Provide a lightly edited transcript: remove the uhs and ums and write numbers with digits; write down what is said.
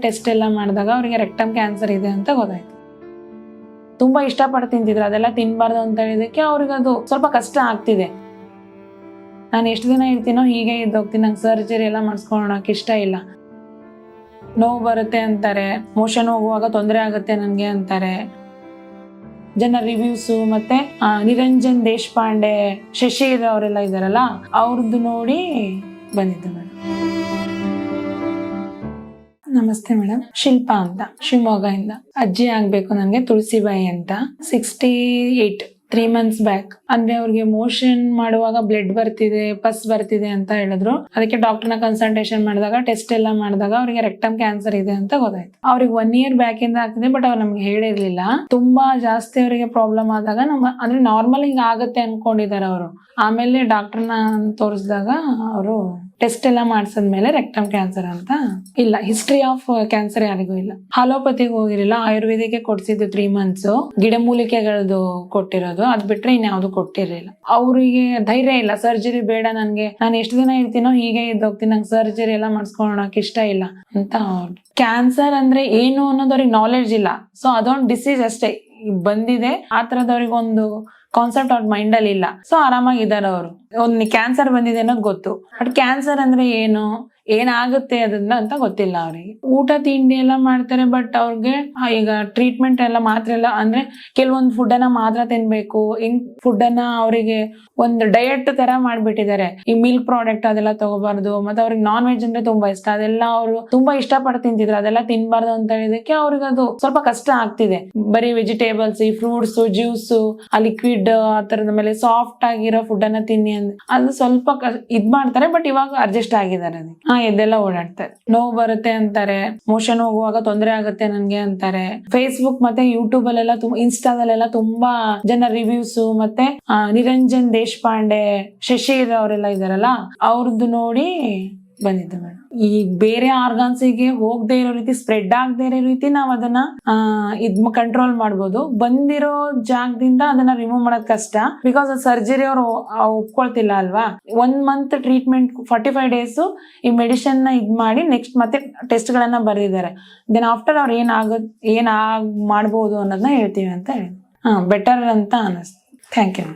Test ಎಲ್ಲ ಮಾಡಿದಾಗ ಅವರಿಗೆ ರೆಕ್ಟಮ್ ಕ್ಯಾನ್ಸರ್ ಇದೆ ಅಂತ ಗೊತ್ತಾಯ್ತು. ತುಂಬಾ ಇಷ್ಟಪಟ್ಟು ತಿಂತಿದ್ರು, ಅದೆಲ್ಲ ತಿನ್ಬಾರ್ದು ಅಂತ ಹೇಳಿದಕ್ಕೆ ಅವ್ರಿಗೆ ಅದು ಸ್ವಲ್ಪ ಕಷ್ಟ ಆಗ್ತಿದೆ. ನಾನು ಎಷ್ಟು ದಿನ ಇರ್ತೀನೋ ಹೀಗೆ ಇದ್ದೋಗ್ತೀನಿ, ನಂಗೆ ಸರ್ಜರಿ ಎಲ್ಲ ಮಾಡಿಸ್ಕೊಳಕ್ಕೆ ಇಷ್ಟ ಇಲ್ಲ, ನೋವು ಬರುತ್ತೆ ಅಂತಾರೆ, ಮೋಷನ್ ಹೋಗುವಾಗ ತೊಂದರೆ ಆಗುತ್ತೆ ನನಗೆ ಅಂತಾರೆ. ಜನ ರಿವ್ಯೂಸು ಮತ್ತೆ ನಿರಂಜನ್ ದೇಶಪಾಂಡೆ, ಶಶಿರ್ ಅವರೆಲ್ಲ ಇದಾರಲ್ಲ ಅವ್ರದ್ದು ನೋಡಿ ಬಂದಿದ್ದು ಮೇಡಮ್. ನಮಸ್ತೆ ಮೇಡಮ್, ಶಿಲ್ಪಾ ಅಂತ, ಶಿವಮೊಗ್ಗದಿಂದ. ಅಜ್ಜಿ ಆಗ್ಬೇಕು ನನಗೆ, ತುಳಸಿಬಾಯಿ ಅಂತ. 68 3 months ಬ್ಯಾಕ್. ಅಂದ್ರೆ ಅವ್ರಿಗೆ ಮೋಷನ್ ಮಾಡುವಾಗ ಬ್ಲಡ್ ಬರ್ತಿದೆ, ಪಸ್ ಬರ್ತಿದೆ ಅಂತ ಹೇಳಿದ್ರು. ಅದಕ್ಕೆ ಡಾಕ್ಟರ್ನ ಕನ್ಸಲ್ಟೇಷನ್ ಮಾಡಿದಾಗ ಟೆಸ್ಟ್ ಎಲ್ಲ ಮಾಡಿದಾಗ ಅವ್ರಿಗೆ ರೆಕ್ಟಮ್ ಕ್ಯಾನ್ಸರ್ ಇದೆ ಅಂತ ಗೊತ್ತಾಯ್ತು. ಅವ್ರಿಗೆ 1 year ಬ್ಯಾಕ್ ಇಂದ ಆಗ್ತಿದೆ, ಬಟ್ ಅವ್ರು ನಮ್ಗೆ ಹೇಳಿರ್ಲಿಲ್ಲ. ತುಂಬಾ ಜಾಸ್ತಿ ಅವರಿಗೆ ಪ್ರಾಬ್ಲಮ್ ಆದಾಗ ಅಂದ್ರೆ ನಾರ್ಮಲ್ ಹಿಂಗ ಆಗುತ್ತೆ ಅನ್ಕೊಂಡಿದ್ದಾರೆ ಅವರು. ಆಮೇಲೆ ಡಾಕ್ಟರ್ನ ತೋರಿಸಿದಾಗ ಅವರು ಟೆಸ್ಟ್ ಎಲ್ಲ ಮಾಡಿಸಿದ್ಮೇಲೆ ರೆಕ್ಟಮ್ ಕ್ಯಾನ್ಸರ್ ಅಂತ ಇಲ್ಲ, ಹಿಸ್ಟ್ರಿ ಆಫ್ ಕ್ಯಾನ್ಸರ್ ಯಾರಿಗೂ ಇಲ್ಲ. ಅಲೋಪತಿಗೆ ಹೋಗಿರಲಿಲ್ಲ, ಆಯುರ್ವೇದಿಕ್ಕೆ ಕೊಡ್ಸಿದ್ದು 3 months, ಗಿಡಮೂಲಿಕೆಗಳದ್ದು ಕೊಟ್ಟಿರೋದು, ಅದ್ ಬಿಟ್ರೆ ಇನ್ಯಾವ್ದು ಕೊಟ್ಟಿರ್ಲಿಲ್ಲ. ಅವ್ರಿಗೆ ಧೈರ್ಯ ಇಲ್ಲ, ಸರ್ಜರಿ ಬೇಡ ನನ್ಗೆ, ನಾನು ಎಷ್ಟು ದಿನ ಇರ್ತೀನೋ ಹೀಗೆ ಇದ್ದೋಗ್ತೀನಿ, ನಂಗೆ ಸರ್ಜರಿ ಎಲ್ಲ ಮಾಡಿಸ್ಕೊಳಕ್ ಇಷ್ಟ ಇಲ್ಲ ಅಂತ. ಕ್ಯಾನ್ಸರ್ ಅಂದ್ರೆ ಏನು ಅನ್ನೋದು ಅವ್ರಿಗೆ ನಾಲೆಡ್ಜ್ ಇಲ್ಲ. ಸೊ ಅದೊಂದು ಡಿಸೀಸ್ ಅಷ್ಟೇ ಬಂದಿದೆ, ಆ ತರದವ್ರಿಗೆ ಒಂದು ಕಾನ್ಸೆಪ್ಟ್ ಅವ್ರ ಮೈಂಡ್ ಅಲ್ಲಿ ಇಲ್ಲ. ಸೊ ಆರಾಮಾಗಿದ್ದಾರೆ ಅವರು. ಒಂದು ಕ್ಯಾನ್ಸರ್ ಬಂದಿದೆ ಅನ್ನೋದು ಗೊತ್ತು, ಬಟ್ ಕ್ಯಾನ್ಸರ್ ಅಂದ್ರೆ ಏನು, ಏನಾಗುತ್ತೆ ಅದನ್ನ ಅಂತ ಗೊತ್ತಿಲ್ಲ ಅವರಿಗೆ. ಊಟ ತಿಂಡಿ ಎಲ್ಲ ಮಾಡ್ತಾರೆ, ಬಟ್ ಅವ್ರಿಗೆ ಈಗ ಟ್ರೀಟ್ಮೆಂಟ್ ಎಲ್ಲ ಮಾತ್ರ ಎಲ್ಲ ಅಂದ್ರೆ ಕೆಲವೊಂದು ಫುಡ್ ಅನ್ನ ಮಾತ್ರ ತಿನ್ಬೇಕು, ಹಿಂಗ್ ಫುಡ್ ಅನ್ನ ಅವರಿಗೆ ಒಂದು ಡಯಟ್ ತರ ಮಾಡ್ಬಿಟ್ಟಿದ್ದಾರೆ. ಈ ಮಿಲ್ಕ್ ಪ್ರಾಡಕ್ಟ್ ಅದೆಲ್ಲ ತಗೋಬಾರ್ದು, ಮತ್ತೆ ಅವ್ರಿಗೆ ನಾನ್ ವೆಜ್ ಅಂದ್ರೆ ತುಂಬಾ ಇಷ್ಟ, ಅದೆಲ್ಲ ಅವರು ತುಂಬಾ ಇಷ್ಟಪಟ್ಟು ತಿಂತಿದ್ರು, ಅದೆಲ್ಲ ತಿನ್ಬಾರ್ದು ಅಂತ ಹೇಳಿದಕ್ಕೆ ಅವ್ರಿಗೆ ಅದು ಸ್ವಲ್ಪ ಕಷ್ಟ ಆಗ್ತಿದೆ. ಬರೀ ವೆಜಿಟೇಬಲ್ಸ್, ಈ ಫ್ರೂಟ್ಸ್, ಜ್ಯೂಸ್, ಆ ಲಿಕ್ವಿಡ್ ಆ ತರದ ಮೇಲೆ ಸಾಫ್ಟ್ ಆಗಿರೋ ಫುಡ್ ಅನ್ನ ತಿನ್ನಿ ಅಂದ್ರೆ ಅದು ಸ್ವಲ್ಪ ಇದ್ ಮಾಡ್ತಾರೆ. ಬಟ್ ಇವಾಗ ಅಡ್ಜಸ್ಟ್ ಆಗಿದ್ದಾರೆ, ಎದ್ದೆಲ್ಲ ಓಡಾಡ್ತಾರೆ. ನೋವು ಬರುತ್ತೆ ಅಂತಾರೆ, ಮೋಷನ್ ಹೋಗುವಾಗ ತೊಂದರೆ ಆಗುತ್ತೆ ನನ್ಗೆ ಅಂತಾರೆ. ಫೇಸ್ಬುಕ್ ಮತ್ತೆ ಯೂಟ್ಯೂಬ್ ಅಲ್ಲೆಲ್ಲ ಇನ್ಸ್ಟಾದಲ್ಲೆಲ್ಲ ತುಂಬಾ ಜನ ರಿವ್ಯೂಸು ಮತ್ತೆ ನಿರಂಜನ್ ದೇಶಪಾಂಡೆ, ಶಶಿರ್ ಅವರೆಲ್ಲ ಇದಾರಲ್ಲ ಅವ್ರದ್ದು ನೋಡಿ ಬಂದಿದ್ದು ಮೇಡಮ್. ಈ ಬೇರೆ ಆರ್ಗಾನ್ಸಿಗೆ ಹೋಗದೆ ಇರೋ ರೀತಿ, ಸ್ಪ್ರೆಡ್ ಆಗದೆ ಇರೋ ರೀತಿ ನಾವ್ ಅದನ್ನ ಕಂಟ್ರೋಲ್ ಮಾಡ್ಬೋದು. ಬಂದಿರೋ ಜಾಗದಿಂದ ಅದನ್ನ ರಿಮೂವ್ ಮಾಡೋದ್ ಕಷ್ಟ, ಬಿಕಾಸ್ ಸರ್ಜರಿ ಅವ್ರು ಒಪ್ಕೊಳ್ತಿಲ್ಲ ಅಲ್ವಾ. 1 month ಟ್ರೀಟ್ಮೆಂಟ್, 45 days ಈ ಮೆಡಿಸಿನ್ ನ ಇದ್ ಮಾಡಿ ನೆಕ್ಸ್ಟ್ ಮತ್ತೆ ಟೆಸ್ಟ್ ಗಳನ್ನ ಬರೆದಿದ್ದಾರೆ. ದೆನ್ ಆಫ್ಟರ್ ಅವ್ರು ಏನ್ ಮಾಡ್ಬೋದು ಅನ್ನೋದನ್ನ ಹೇಳ್ತೀವಿ ಅಂತ ಹೇಳಿ ಬೆಟರ್ ಅಂತ ಅನಿಸ್ತು. Thank you.